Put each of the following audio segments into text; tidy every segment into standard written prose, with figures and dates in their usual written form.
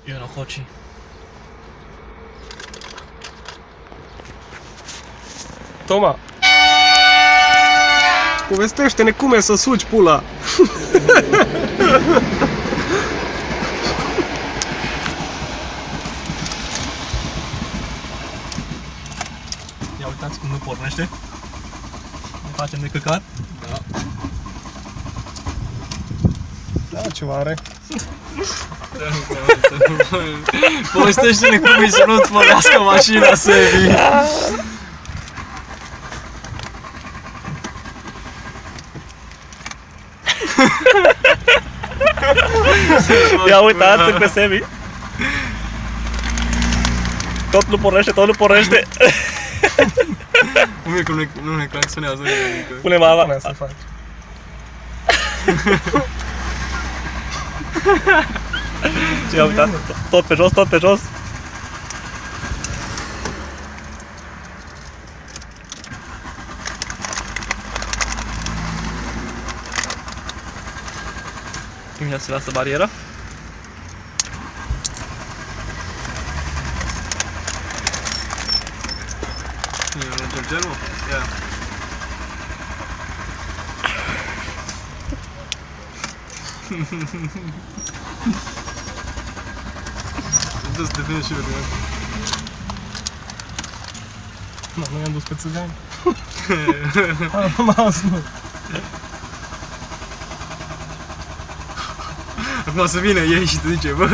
Eu nu hoci. Toma! Povestește-ne cum e să sugi pula! Ia uitați cum nu pornește. Ne facem de căcat. Da. Da, ceva are. Povestește-ne cum e să nu-ți pornească mașina, Sebi. Ia uitați pe Sebi. Tot nu pornește, tot nu pornește. Cum e că nu ne claxonează nimic? Pune mama. Până să faci. Ia uitați, tot pe jos, tot pe jos. Ia să lasă bariera. Nu mergem genul? Ia. Du-ți te vine și eu din asta. Da, noi am dus pe țigani. Am azi nu. Acum să vină ei și te zice, bă.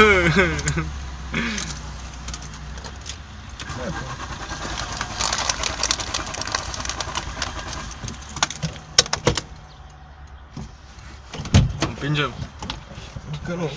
Împingem. Că nu.